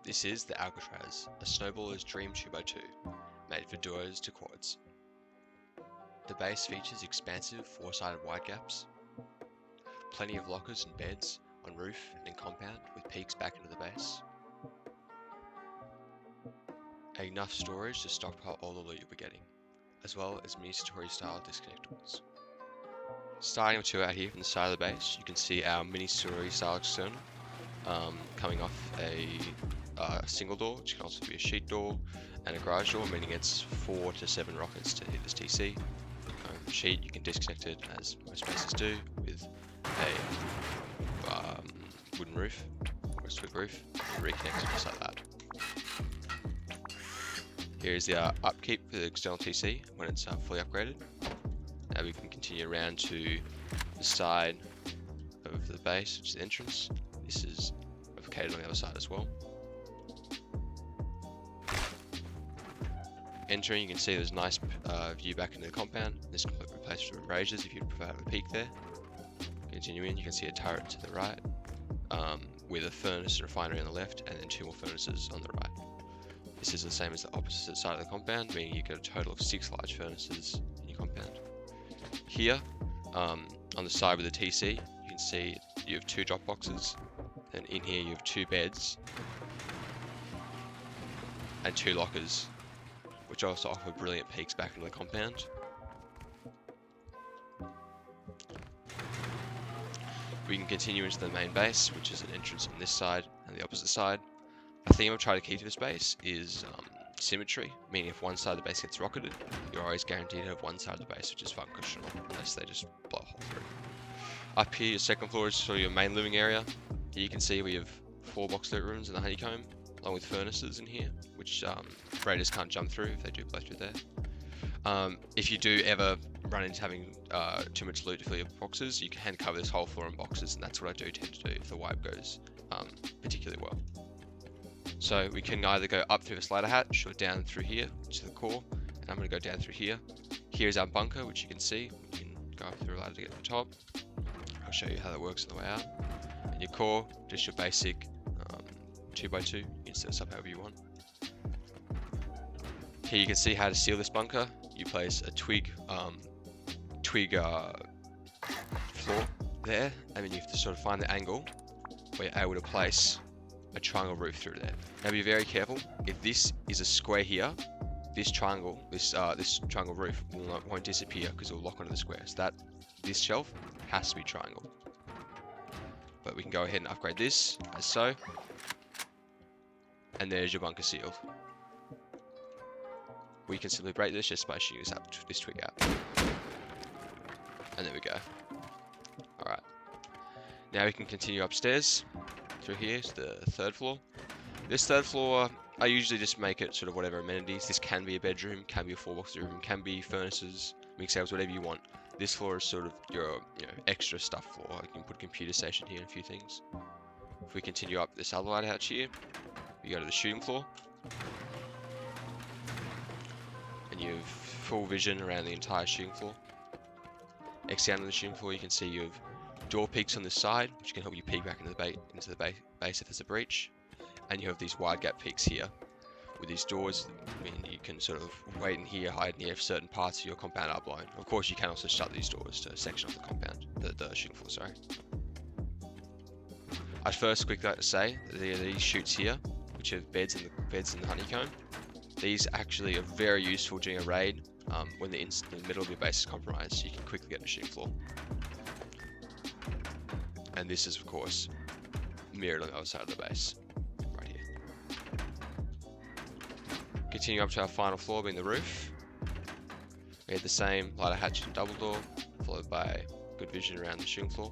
This is the ALCATRAZ, a Snowballers dream 2x2, made for duos to quads. The base features expansive 4-sided Widegaps, plenty of lockers and beds on roof and in compound with peaks back into the base, enough storage to stockpile all the loot you'll be getting, as well as mini-story style disconnectables. Starting with 2 out here from the side of the base, you can see our mini-story style external coming off a single door, which can also be a sheet door, and a garage door, meaning it's 4 to 7 rockets to hit this TC. Sheet, you can disconnect it, as most bases do, with a wooden roof, or a twig roof, and reconnect it just like that. Here is the upkeep for the external TC when it's fully upgraded. Now we can continue around to the side of the base, which is the entrance. This is replicated on the other side as well. Entering, you can see there's a nice view back into the compound. This can be replaced with rages if you prefer to have a peak there. Continue in, you can see a turret to the right, with a furnace and refinery on the left, and then 2 more furnaces on the right. This is the same as the opposite side of the compound, meaning you get a total of 6 large furnaces in your compound. Here, on the side with the TC, you can see you have 2 drop boxes, and in here you have 2 beds, and 2 lockers, which also offer brilliant peaks back into the compound. We can continue into the main base, which is an entrance on this side and the opposite side. A theme I've tried to keep to this base is symmetry, meaning if one side of the base gets rocketed, you're always guaranteed to have one side of the base which is functional, unless they just blow a hole through. Up here, your second floor is sort of your main living area. Here you can see we have 4 box loot rooms in the Honeycomb, along with furnaces in here, which raiders can't jump through if they do blow through there. If you do ever run into having too much loot to fill your boxes, you can cover this whole floor in boxes, and that's what I do tend to do if the wipe goes particularly well. So we can either go up through the slider hatch or down through here, which is the core, and I'm going to go down through here. Here's our bunker, which you can see. We can go up through the ladder to get to the top. I'll show you how that works on the way out. And your core, just your basic 2x2. You can set this up however you want. Here you can see how to seal this bunker. You place a twig floor there, and then you have to sort of find the angle where you're able to place a triangle roof through there. Now be very careful. If this is a square here, this triangle, this triangle roof won't disappear because it will lock onto the square. So this shelf has to be triangle. But we can go ahead and upgrade this as so. And there's your bunker sealed. We can simply break this just by shooting this twig out. And there we go. Alright. Now we can continue upstairs through here to the 3rd floor. This 3rd floor, I usually just make it sort of whatever amenities. This can be a bedroom, can be a 4-box room, can be furnaces, mix tables, whatever you want. This floor is sort of your extra stuff floor. You can put a computer station here and a few things. If we continue up this other ladder hatch here, we go to the shooting floor. And you have full vision around the entire shooting floor. Next down to the shooting floor, you can see you have door peaks on this side, which can help you peek back into the base if there's a breach. And you have these wide gap peaks here. With these doors, I mean, you can sort of wait in here, hide in here if certain parts of your compound are blown. Of course, you can also shut these doors to section off the compound, the shooting floor, sorry. I'd first quickly like to say that these chutes here, which have beds in the honeycomb, these actually are very useful during a raid when the middle of your base is compromised, so you can quickly get to the shooting floor. And this is, of course, mirrored on the other side of the base, right here. Continue up to our final floor, being the roof. We had the same ladder hatch and double door, followed by good vision around the shooting floor.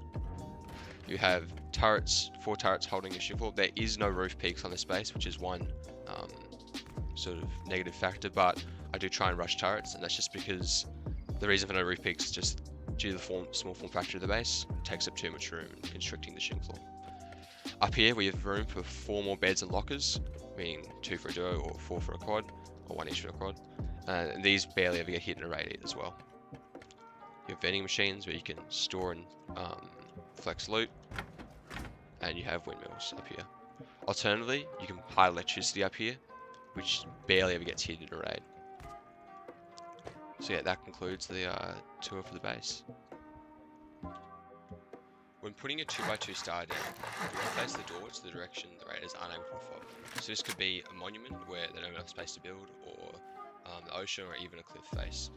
You have turrets, 4 turrets holding your shooting floor. There is no roof peaks on this base, which is one sort of negative factor, but I do try and rush turrets, and that's just because the reason for no roof peaks is just due to the small form factor of the base. It takes up too much room, constricting the shooting floor. Up here we have room for 4 more beds and lockers, meaning 2 for a duo or 4 for a quad, or 1 each for a quad. And these barely ever get hit in a raid as well. You have vending machines where you can store and flex loot, and you have windmills up here. Alternatively, you can hide electricity up here, which barely ever gets hit in a raid. So yeah, that concludes the tour for the base. When putting a 2x2 star down, you want to face the door to the direction the raiders aren't able to fob. So this could be a monument where they don't have enough space to build, or the ocean, or even a cliff face.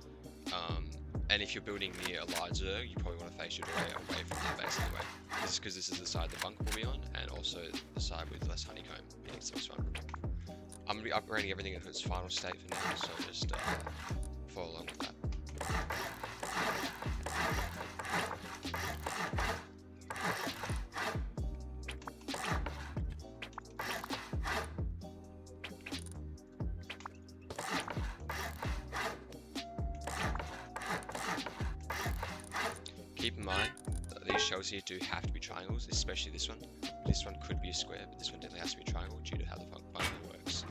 And if you're building near a large zerg, you probably want to face your doorway away from that base anyway. This is because this is the side the bunker will be on, and also the side with less honeycomb, meaning it's most vulnerable. I'm going to be upgrading everything into its final state for now, so just follow along with that. Keep in mind that these shells here do have to be triangles, especially this one. This one could be a square, but this one definitely has to be a triangle due to how the bunker works.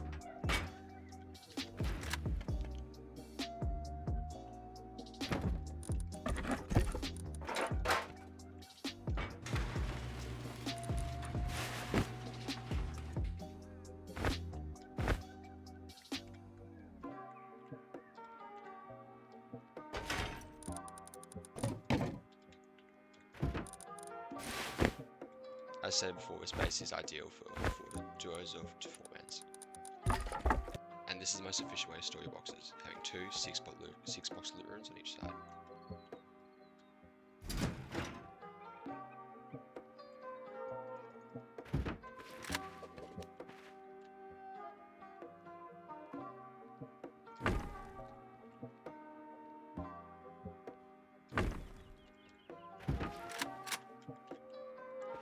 As I said before, this base is ideal for duos of to 4-mans. And this is the most efficient way to store your boxes, having two 6-box loot rooms on each side.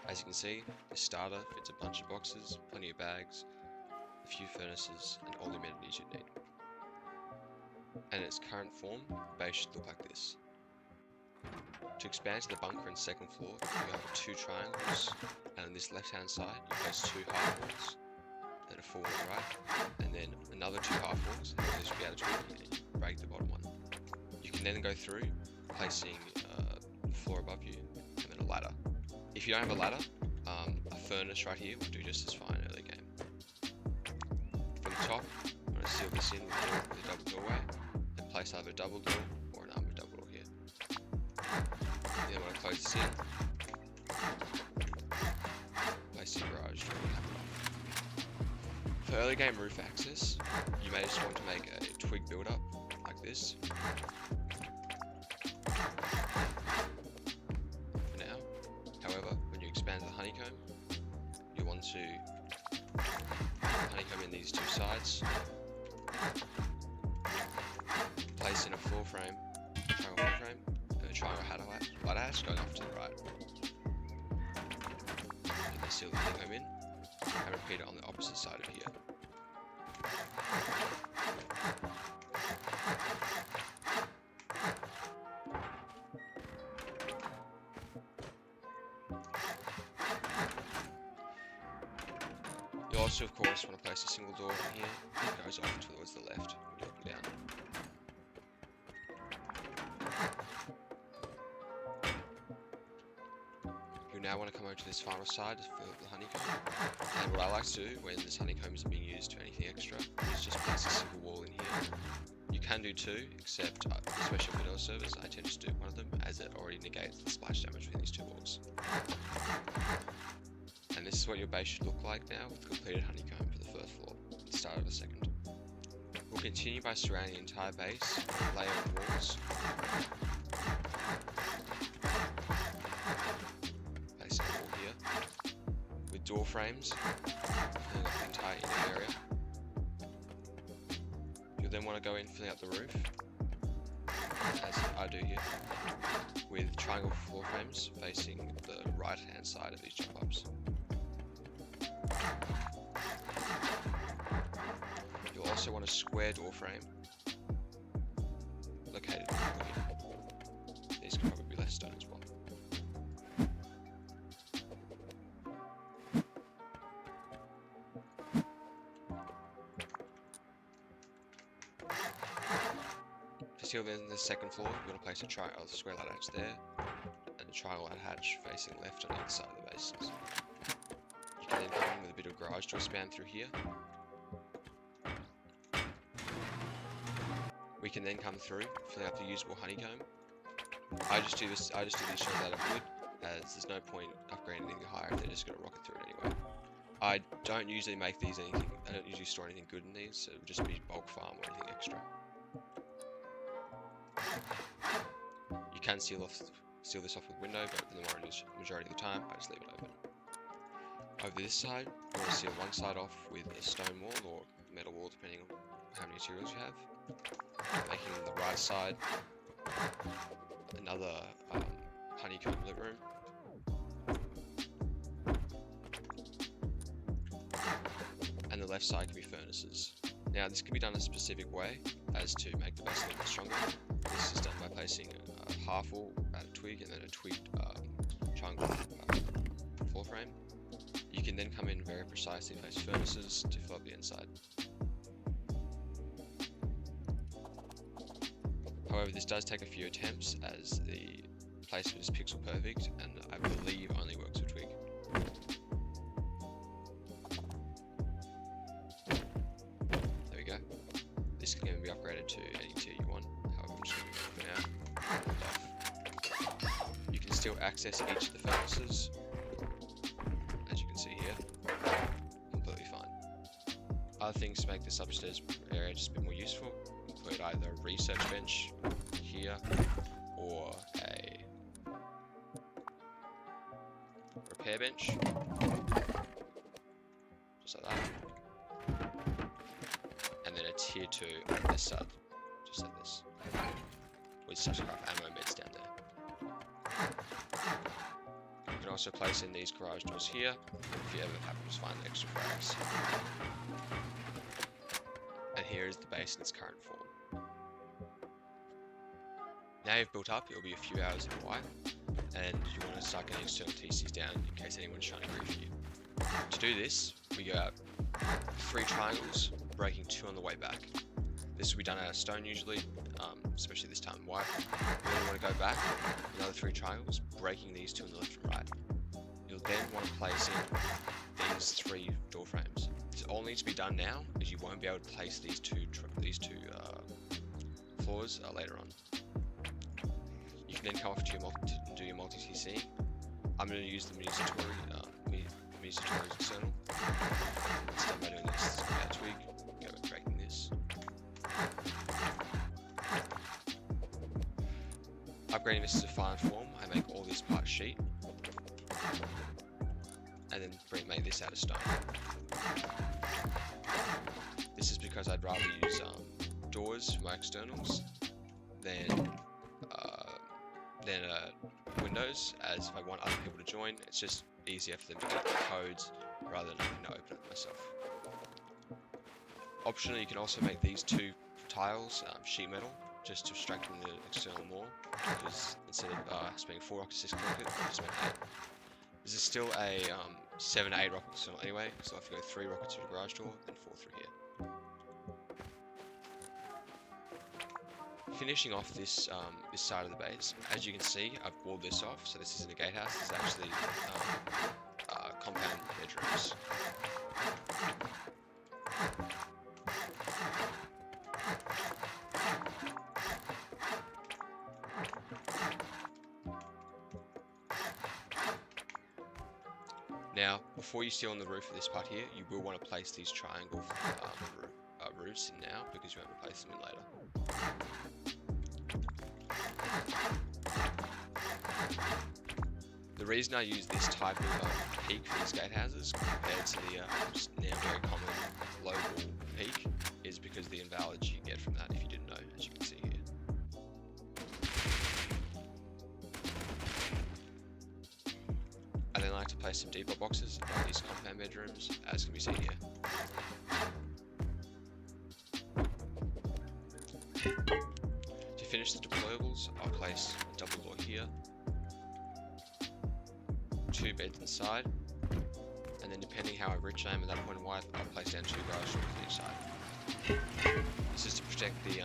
As you can see, this starter fits a bunch of boxes, plenty of bags, a few furnaces, and all the amenities you need. And in its current form, the base should look like this. To expand to the bunker and second floor, you have two triangles, and on this left hand side you place two half walls, then a full wall right, and then another two half walls, and this will be able to break the bottom one. You can then go through, placing the floor above you, and then a ladder. If you don't have a ladder, a furnace right here will do just as fine early game. From the top, I'm going to seal this in with a double doorway, and place either a double door or an armored double door here. Then I'm going to close this in, place the garage door and cap it off. For early game roof access, you may just want to make a twig build up like this. Expand the honeycomb, you want to honeycomb in these two sides, place in a floor frame, triangle floor frame, and a triangle ladder hatch going off to the right. You can seal the honeycomb in, and repeat it on the opposite side of here. You also, of course, want to place a single door in here that goes off towards the left when you're looking down. You now want to come over to this final side to fill up the honeycomb. And what I like to do when this honeycomb isn't being used to anything extra is just place a single wall in here. You can do two, except especially for vanilla servers, I tend to do one of them as it already negates the splash damage between these two walls. And this is what your base should look like now with completed honeycomb for the first floor, at the start of the second. We'll continue by surrounding the entire base with layer of walls. Placing a wall here, with door frames, filling up the entire inner area. You'll then want to go in filling up the roof, as I do here, with triangle floor frames facing the right hand side of these jump ups. You'll also want a square door frame located in the middle. These can probably be less stone as well. To seal in the second floor, you want to place a square ladder hatch there, and a triangle ladder hatch facing left on either side of the bases. You can then come in with a bit of garage door spam through here. We can then come through, filling up the usable honeycomb. I just do these shows out of wood, as there's no point upgrading anything higher if they're just going to rocket through it anyway. I don't usually make these anything, I don't usually store anything good in these, so it would just be bulk farm or anything extra. You can seal this off with window, but in the majority of the time, I just leave it open. Over this side, you want to seal one side off with a stone wall or metal wall, depending on how many materials you have. Making the right side another honeycomb living room. And the left side can be furnaces. Now this can be done a specific way as to make the base a little bit stronger. This is done by placing a half wall at a twig and then a twigged chunk floor frame. You can then come in very precisely, place furnaces to fill up the inside. However, this does take a few attempts as the placement is pixel perfect and I believe only works with twig. There we go. This can be upgraded to any tier you want, however I'm just going to do it for now. You can still access each of the furnaces, as you can see here, completely fine. Other things to make this upstairs area just a bit more useful include either a research bench here or a repair bench, just like that, and then a tier 2 on this side, just like this, with such ammo meds down there. You can also place in these garage doors here if you ever happen to find extra frags. And here is the base in its current form. Now you've built up, it'll be a few hours in Hawaii, and you want to start getting external TCs down in case anyone's trying to grief you. To do this, we go out 3 triangles, breaking 2 on the way back. This will be done out of stone usually, especially this time in white. Then you want to go back, another 3 triangles, breaking these 2 on the left and right. You'll then want to place in these 3 door frames. This all needs to be done now, as you won't be able to place these two floors later on. You can then come off to do your multi-TC. I'm going to use the mini-tutorial external. It's done by doing this. That twig, go and breaking this. Upgrading this to fine form, I make all this part sheet, and then make this out of stone. This is because I'd rather use doors for my externals than windows, as if I want other people to join, it's just easier for them to get the codes rather than having to open it myself. Optionally, you can also make these 2 tiles sheet metal, just to extract from the external more, because instead of spending 4 rockets to disconnect it, I just make 8. This is still a 7 to 8 rocket external anyway, so I have to go 3 rockets through the garage door, then 4 through here. Finishing off this this side of the base, as you can see, I've walled this off, so this isn't a gatehouse, this is actually compound bedrooms. Now, before you seal on the roof of this part here, you will want to place these triangle roofs in now, because you won't replace them in later. The reason I use this type of peak for these gatehouses compared to the now very common local peak is because the invalid you get from that, if you didn't know, as you can see here. I then like to place some depot boxes above these compound bedrooms, as can be seen here. To finish the deployables, I'll place a double door here, 2 beds inside, and then depending how rich I am at that point in life, I'll place down 2 garage doors on each side. This is to protect the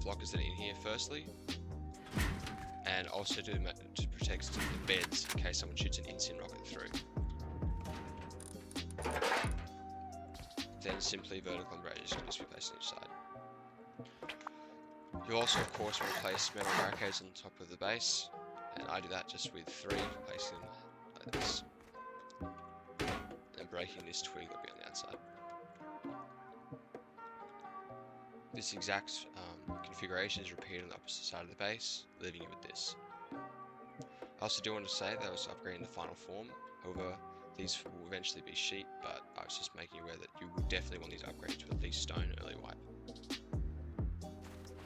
blockers that are in here firstly, and also to protect the beds in case someone shoots an instant rocket through. then simply vertical embrasures can just be placed on each side. You also, of course, want to place metal barricades on top of the base, and I do that just with 3, placing them like this, and breaking this twig that'll be on the outside. This exact configuration is repeated on the opposite side of the base, leaving you with this. I also do want to say that I was upgrading the final form, however, these will eventually be sheet, but I was just making you aware that you will definitely want these upgraded to at least stone early wipe.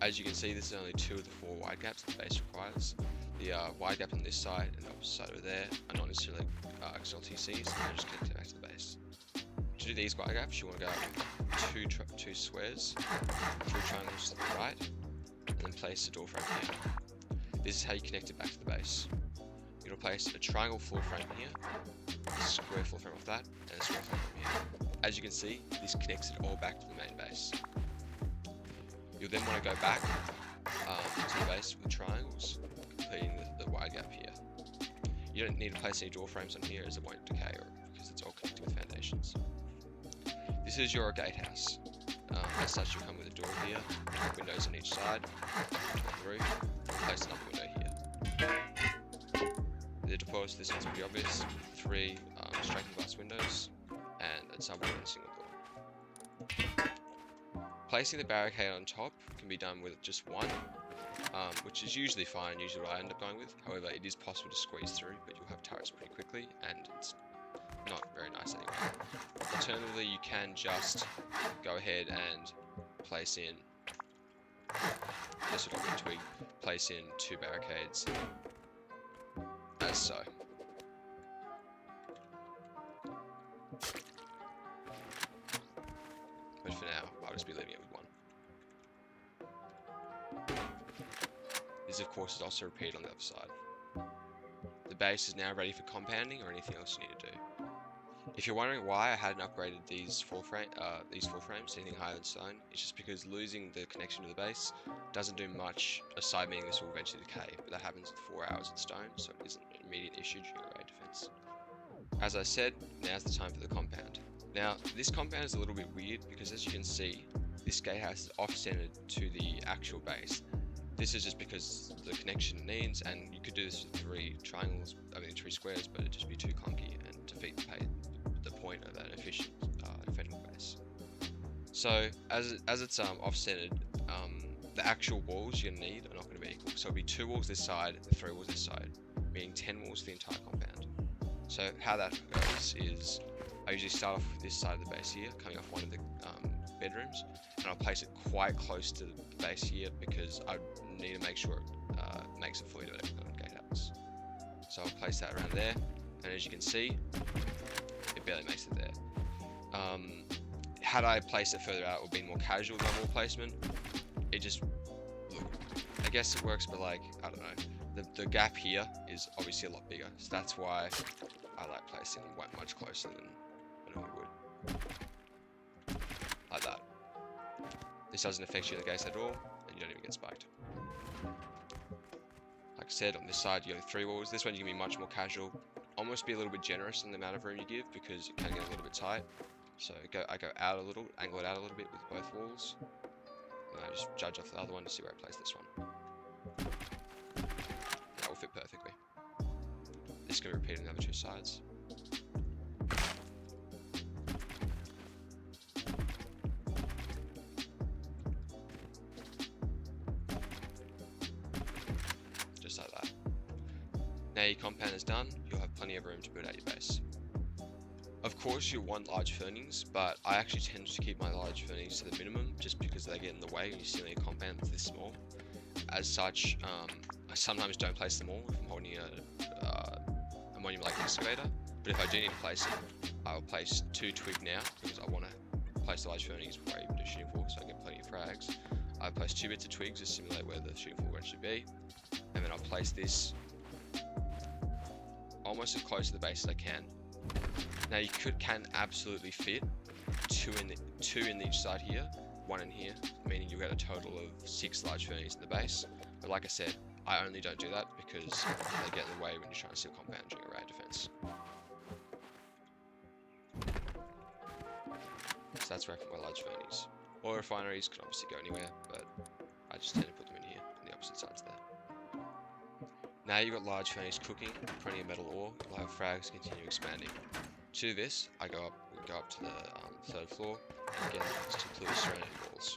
As you can see, this is only 2 of the 4 wide gaps the base requires. The wide gap on this side and the opposite side over there are not necessarily external TCs, and they're just connected back to the base. To do these wide gaps, you want to go 2 squares, 3 triangles to the right, and then place the door frame here. This is how you connect it back to the base. You'll place a triangle floor frame here, a square floor frame off that, and a square floor frame here. As you can see, this connects it all back to the main base. You'll then want to go back to the base with triangles, completing the wide gap here. You don't need to place any door frames on here as it won't decay because it's all connected with foundations. This is your gatehouse. As such, you'll come with a door here, windows on each side, on the roof, and place another window here. The deploys, this one's pretty obvious, 3 straight glass windows, and a subway and a single door. Placing the barricade on top can be done with just 1, which is usually fine, usually what I end up going with. However, it is possible to squeeze through, but you'll have turrets pretty quickly, and it's not very nice anyway. Alternatively, you can just go ahead and place in, just sort of a twig, place in 2 barricades, as so. But for now, I'll just be leaving it with 1. This, of course, is also repeated on the other side. The base is now ready for compounding or anything else you need to do. If you're wondering why I hadn't upgraded these floor frames to anything higher than stone, it's just because losing the connection to the base doesn't do much, aside meaning this will eventually decay, but that happens with 4 hours in stone, so it isn't an immediate issue during a raid defense. As I said, now's the time for the compound. Now, this compound is a little bit weird because, as you can see, this gatehouse is off-centered to the actual base. This is just because the connection needs, and you could do this with 3 squares, but it'd just be too clunky and defeat the point of an efficient defendable base. So, as it's off-centered, the actual walls you're going to need are not going to be equal. So it'll be 2 walls this side and 3 walls this side, meaning 10 walls for the entire compound. So how that goes is, I usually start off with this side of the base here, coming off one of the bedrooms, and I'll place it quite close to the base here because I need to make sure it makes a fully vertical gatehouse. So I'll place that around there, and as you can see, it barely makes it there. Had I placed it further out, it would be more casual than wall placement. It just, look, I guess it works, but like, I don't know. The gap here is obviously a lot bigger, so that's why I like placing them much closer than I normally would. Like that. This doesn't affect you in the gates at all, and you don't even get spiked. Like I said, on this side you have 3 walls. This one you can be much more casual, almost be a little bit generous in the amount of room you give because it can get a little bit tight. So I go out a little, angle it out a little bit with both walls, and I just judge off the other one to see where I place this one. That will fit perfectly. This can be repeated on the other 2 sides. Just like that. Now your compound is done, you'll have plenty of room to build out your base. Of course you want large furnings, but I actually tend to keep my large furnings to the minimum just because they get in the way when you're sealing a compound that's this small. As such, I sometimes don't place them all if I'm holding a monument like an excavator, but if I do need to place it, I'll place 2 twig now because I want to place the large furnings before I even do shooting fall so I get plenty of frags. I'll place 2 bits of twigs to simulate where the shooting fall will actually be, and then I'll place this almost as close to the base as I can. Now you can absolutely fit 2 in each side here, 1 in here, meaning you get a total of 6 large furnaces in the base. But like I said, I only don't do that because they get in the way when you're trying to seal compound during a raid defense. So So that's where I put my large fernies. Oil refineries can obviously go anywhere, but I just tend to put them in here, on the opposite sides there. Now you've got large fernies cooking, plenty of metal ore, you'll have frags continue expanding. To do this, we go up to the 3rd floor, and again, it's 2 clear surrounding walls.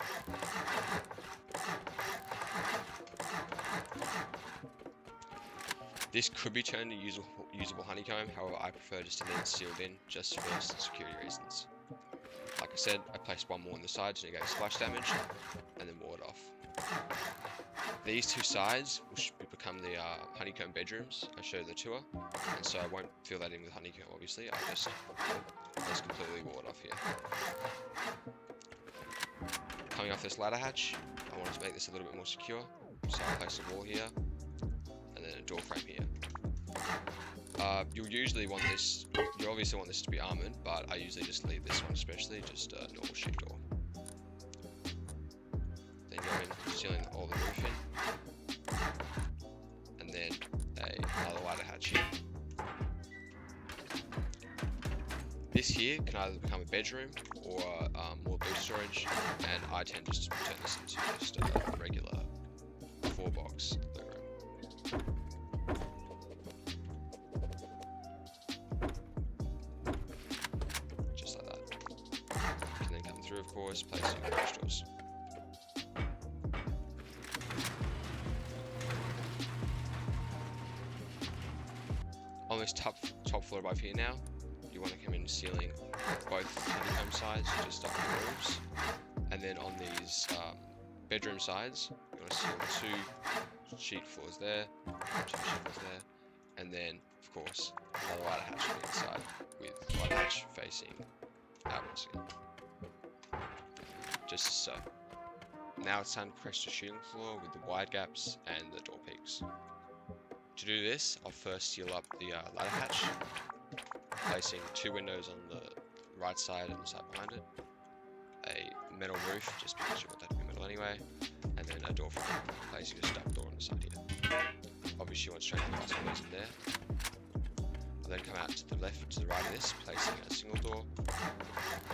This could be turned into usable honeycomb, however I prefer just to leave it sealed in, just for security reasons. Like I said, I placed one more on the side to negate splash damage, and then ward off. These 2 sides will become the honeycomb bedrooms. I showed the tour, and so I won't fill that in with honeycomb obviously, I just completely ward off here. Coming off this ladder hatch, I wanted to make this a little bit more secure, so I place a wall here, and then a door frame here. You'll usually want this, you obviously want this to be armoured, but I usually just leave this one especially, just a normal sheet door. Then go in, sealing all the roof in, and then another ladder hatch here. This here can either become a bedroom or more boot storage, and I tend just to turn this into just a regular 4-box living room. Just like that. You can then come through, of course, place your garage doors. On this top floor above here now, you want to come in sealing both honeycomb sides, just up the roofs, and then on these bedroom sides, you want to seal 2 sheet floors there, 2 sheet floors there, and then, of course, another ladder hatch on the inside, with ladder hatch facing outwards again. Just so. Now it's time to press the shooting floor with the wide gaps and the door peaks. To do this, I'll first seal up the ladder hatch, placing 2 windows on the right side and the side behind it, a metal roof, just because you want that to be metal anyway, and then a door frame, placing a stub door on the side here. Obviously you want straight glass windows in there. I'll then come out to the left, to the right of this, placing a single door,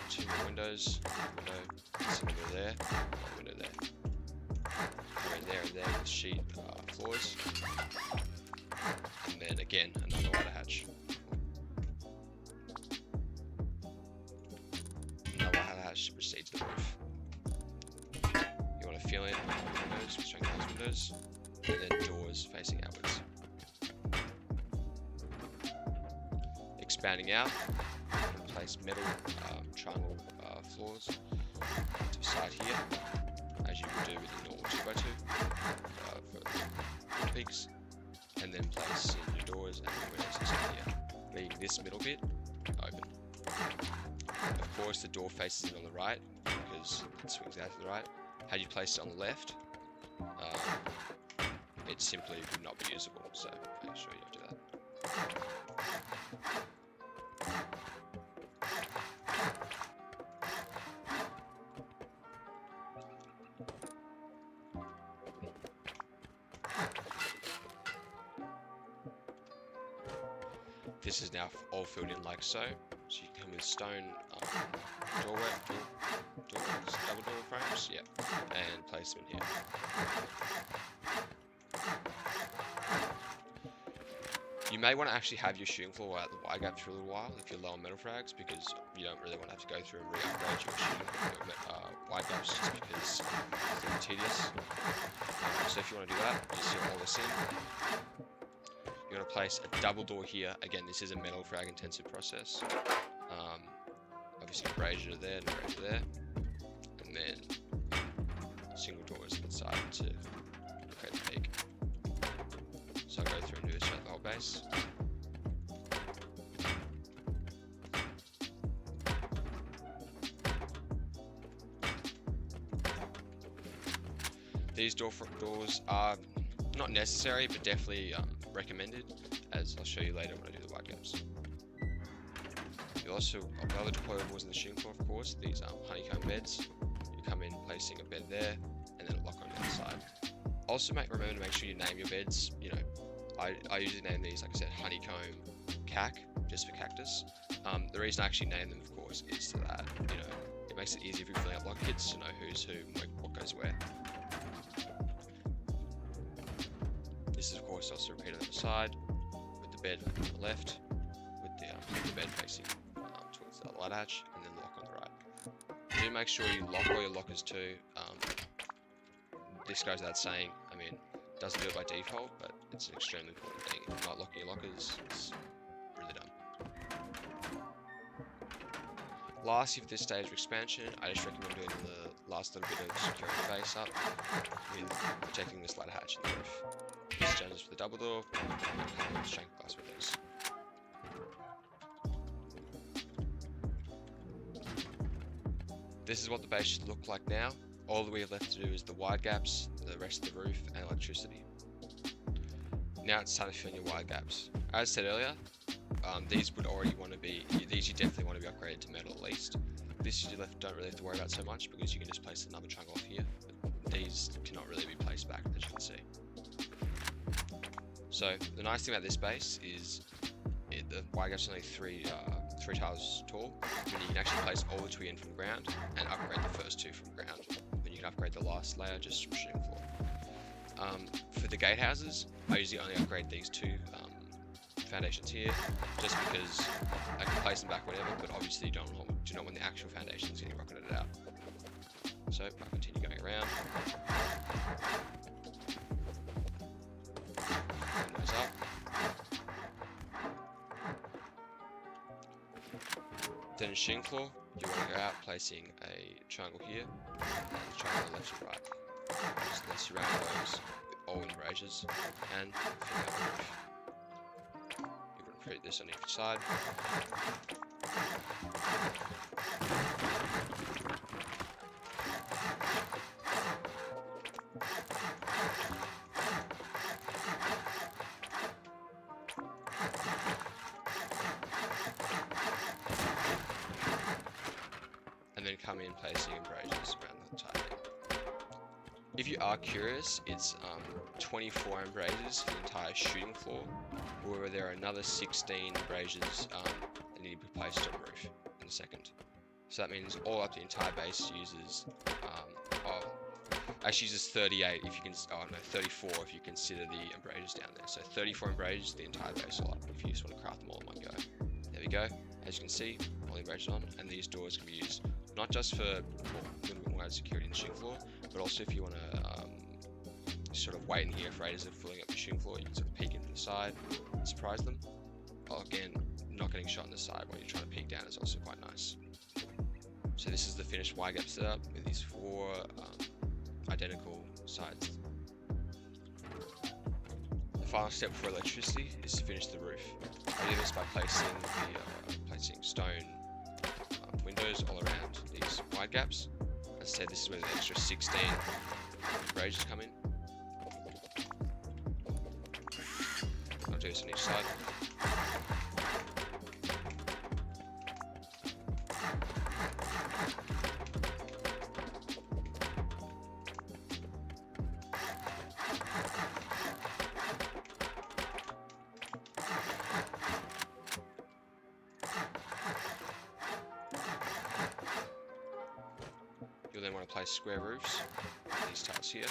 2 more windows, window, single door there, one window there. Go in there and there with sheet floors, and then again another ladder hatch. To proceed to the roof. You want to fill in windows with straight glass windows, and then doors facing outwards. Expanding out, you can place metal triangle floors to the side here, as you would do with the normal 2x2 for peaks, and then place in your doors and your windows inside here, leaving this middle bit open. Of course, the door faces in on the right because it swings out to the right. Had you placed it on the left, it simply would not be usable, so make sure you do that. This is now all filled in like so. So you can come with stone double door frames, yeah, and place them in here. You may want to actually have your shooting floor at the Widegapped for a little while if you're low on metal frags, because you don't really want to have to go through and re-upgrade your shooting Widegappes just because it's a little tedious. So if you want to do that, you seal all this in. You're going to place a double door here. Again, this is a metal frag intensive process. Obviously brazier there and brazier there. And then single doors inside to create the peak. So I'll go through and do this throughout the whole base. These doors are not necessary, but definitely recommended, as I'll show you later when I do the Widegappes. You also, other deployables in the shooting floor, of course, these honeycomb beds. You come in placing a bed there, and then a lock on the other side. Also, remember to make sure you name your beds. You know, I usually name these, like I said, honeycomb, cac, just for cactus. The reason I actually name them, of course, is so that, you know, it makes makes it easier if you're filling up locker kits to know who's who, what goes where. This is of course also repeated on the side, with the bed on the left, with the bed facing towards the light hatch, and then the lock on the right. Do make sure you lock all your lockers too. This goes without saying. I mean, it doesn't do it by default, but it's an extremely important thing. If you're not locking your lockers, it's really dumb. Lastly, for this stage of expansion, I just recommend doing the last little bit of securing the base up with protecting this ladder hatch in the roof. This is just for the double door, strength glass windows. This is what the base should look like now. All that we have left to do is the wide gaps, the rest of the roof, and electricity. Now it's time to fill in your wide gaps. As I said earlier, these would already want to be, these you definitely want to be upgraded to metal at least. This you don't really have to worry about so much because you can just place another chunk off here. But these cannot really be placed back, as you can see. So the nice thing about this base is the wide gaps are only three tiles tall, and you can actually place all the two in from the ground and upgrade the first two from the ground. Then you can upgrade the last layer just from shooting floor. For the gatehouses, I usually only upgrade these two foundations here, just because I can place them back whatever, but obviously you do not want the actual foundations getting rocketed out. So I'll continue going around. Windows up. Then in shooting floor, you want to go out placing a triangle here, and a triangle on the left and right. Just then surround those with all embrasures and fill out the roof. You can repeat this on each side. And then come in placing embrasures around the entire thing. If you are curious, it's 24 embrasures for the entire shooting floor, where there are another 16 embrasures that need to be placed on the roof in a second. So that means all up the entire base uses, actually uses 38 if you can, 34 if you consider the embrasures down there. So 34 embrasures, the entire base all up if you just want to craft them all in one go. There we go. As you can see, all the embrasures on, and these doors can be used not just for a little bit more security in the shooting floor, but also if you want to sort of wait in here if raiders are filling up the shooting floor, you can sort of peek in from the side and surprise them. Again, not getting shot on the side when you're trying to peek down is also quite nice. So this is the finished Widegapped setup with these 4 identical sides. The final step for electricity is to finish the roof. I do this by placing stone windows all around these wide gaps. As I said, this is where the extra 16 embrasures come in. I'll do this on each side. You'll then want to place square roofs on these tiles here.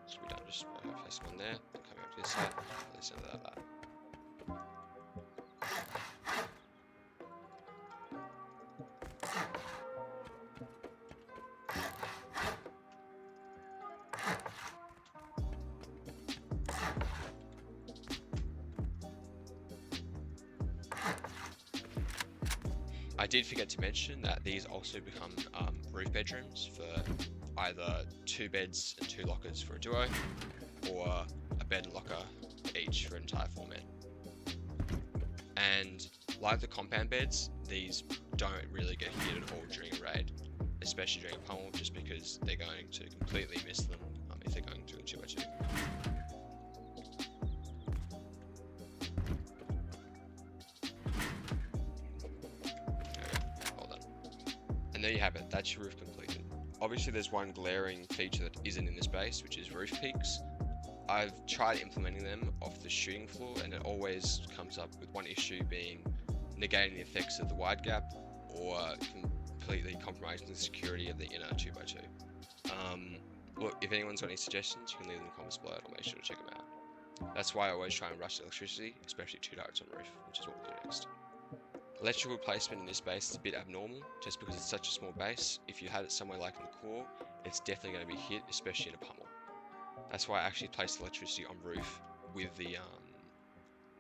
So we don't just place one there, coming up to this side, and this end of that. I did forget to mention that these also become roof bedrooms for either 2 beds and 2 lockers for a duo, or a bed and locker each for an entire 4-man. And like the compound beds, these don't really get hit at all during a raid, especially during a pummel, just because they're going to completely miss them if they're going through a 2x2. There you have it, that's your roof completed. Obviously there's one glaring feature that isn't in this base, which is roof peaks. I've tried implementing them off the shooting floor and it always comes up with one issue being negating the effects of the wide gap or completely compromising the security of the inner 2x2. Look, if anyone's got any suggestions, you can leave them in the comments below. I'll make sure to check them out. That's why I always try and rush electricity, especially 2 turrets on the roof, which is what we'll do next. Electrical placement in this base is a bit abnormal, just because it's such a small base. If you had it somewhere like in the core, it's definitely going to be hit, especially in a pummel. That's why I actually placed electricity on roof with the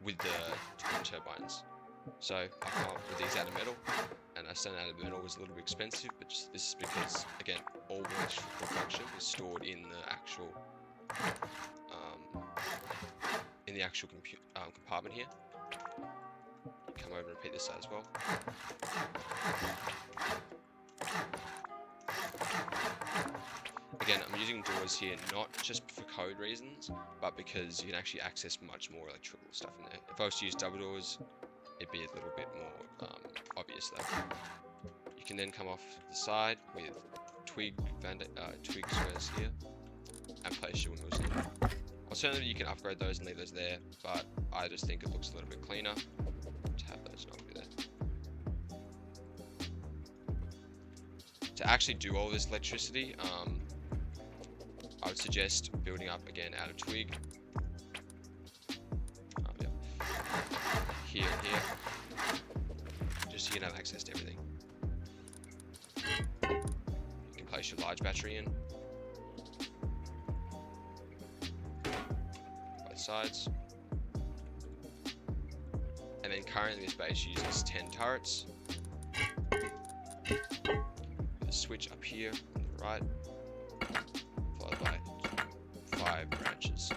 wind turbines. So I come up with these out of metal, and I said out of metal was a little bit expensive, but this is because, again, all the electrical production is stored in the actual compartment here. Come over and repeat this side as well. Again, I'm using doors here not just for code reasons, but because you can actually access much more electrical stuff in there. If I was to use double doors, it'd be a little bit more obvious though. You can then come off the side with twig squares here and place your windows in. Alternatively, you can upgrade those and leave those there, but I just think it looks a little bit cleaner to have those not be there. To actually do all this electricity, I would suggest building up again out of twig. Yep. Here and here, just so you can have access to everything. You can place your large battery in both sides. And then currently this base uses 10 turrets. With a switch up here on the right, followed by 5 branches,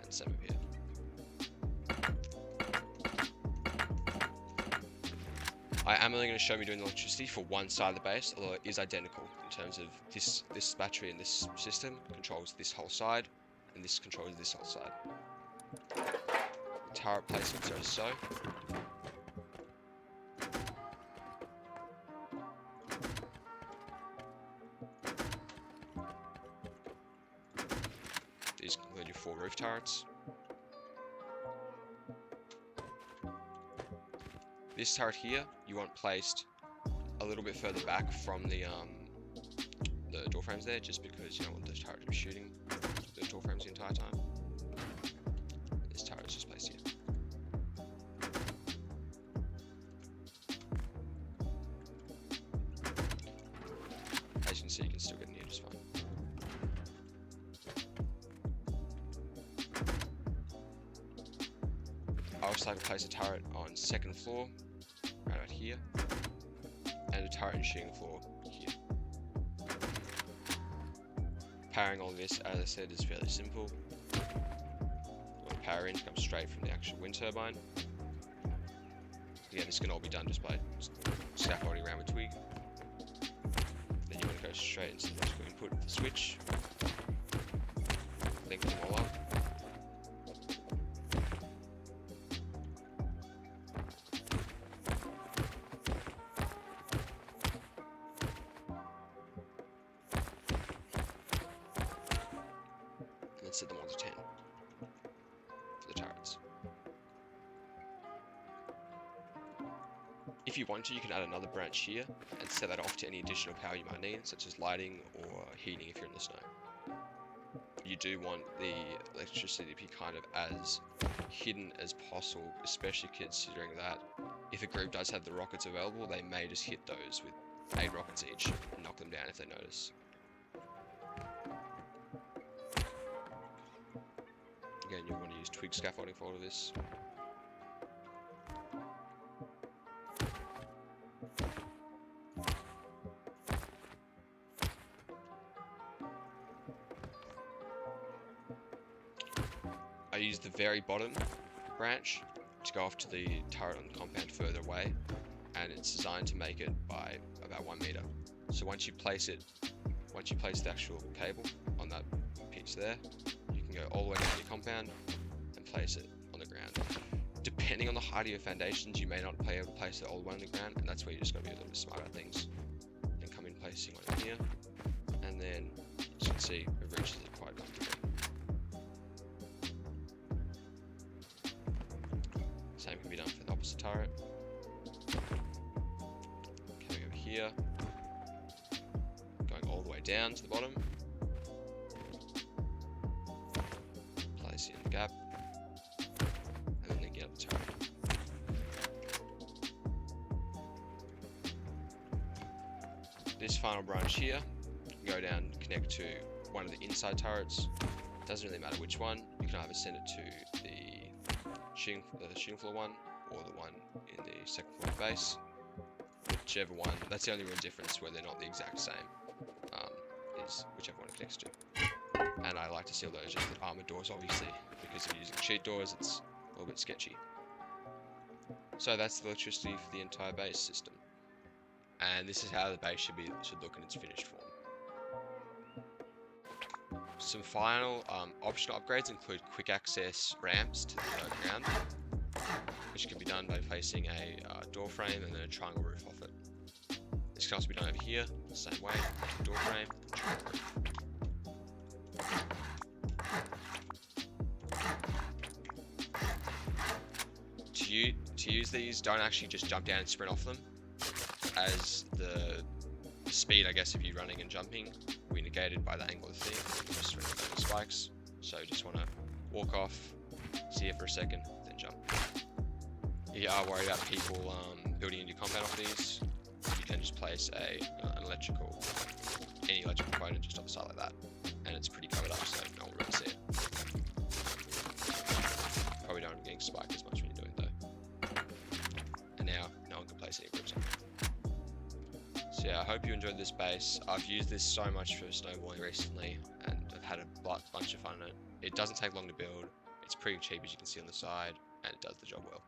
and 7 here. I am only going to show me doing the electricity for one side of the base, although it is identical in terms of this battery and this system controls this whole side, and this controls this whole side. Turret placements are as so. These include your 4 roof turrets. This turret here, you want placed a little bit further back from the door frames there, just because you don't want the turret to be shooting the door frames the entire time. This turret is just placed here. As you can see, you can still get in here just fine. I also like to place a turret on 2nd floor, right out here, and a turret on shooting floor here. Powering all this, as I said, is fairly simple. You want to power in to come straight from the actual wind turbine. Again, this can all be done just by scaffolding around with twig. Then you want to go straight into the electrical input with the switch. Link them all up. Set them all to 10 for the turrets. If you want to, you can add another branch here and set that off to any additional power you might need, such as lighting or heating if you're in the snow. You do want the electricity to be kind of as hidden as possible, especially considering that if a group does have the rockets available, they may just hit those with 8 rockets each and knock them down if they notice. Again, you'll want to use twig scaffolding for all of this. I use the very bottom branch to go off to the turret on the compound further away, and it's designed to make it by about 1 meter. So once you place the actual cable on that pitch there, go all the way down your compound and place it on the ground. Depending on the height of your foundations, you may not be able to place it all the way on the ground, and that's where you just got to be a little bit smart about things. And come in placing one in here, and then as you can see, it reaches it quite comfortably. Same can be done for the opposite turret. Coming over here. here, going all the way down to the bottom, place in the gap, and then linking up the turret. This final branch here, go down and connect to one of the inside turrets. Doesn't really matter which one. You can either send it to the shooting floor one or the one in the second floor base. Whichever one, that's the only real difference where they're not the exact same, is whichever one it connects to. And I like to seal those just with armored doors, obviously, because if you're using sheet doors, it's a little bit sketchy. So that's the electricity for the entire base system. And this is how the base should look in its finished form. Some final optional upgrades include quick access ramps to the ground, which can be done by placing a door frame and then a triangle roof off it. This can also be done over here, the same way, door frame, triangle roof. To use these, don't actually just jump down and sprint off them, as the speed, I guess, if you're running and jumping, will be negated by the angle of the thing. Just the spikes. So you just want to walk off, see it for a second, then jump. If you are worried about people building into your compound off these, you can just place any electrical component just off the side like that, and it's pretty covered up, so no one will really see it. Probably don't end up getting spiked as much when you're doing it though. And now no one can place any groups on it. So yeah, I hope you enjoyed this base. I've used this so much for snowballing recently, and I've had a bunch of fun in it. It doesn't take long to build. It's pretty cheap, as you can see on the side, and it does the job well.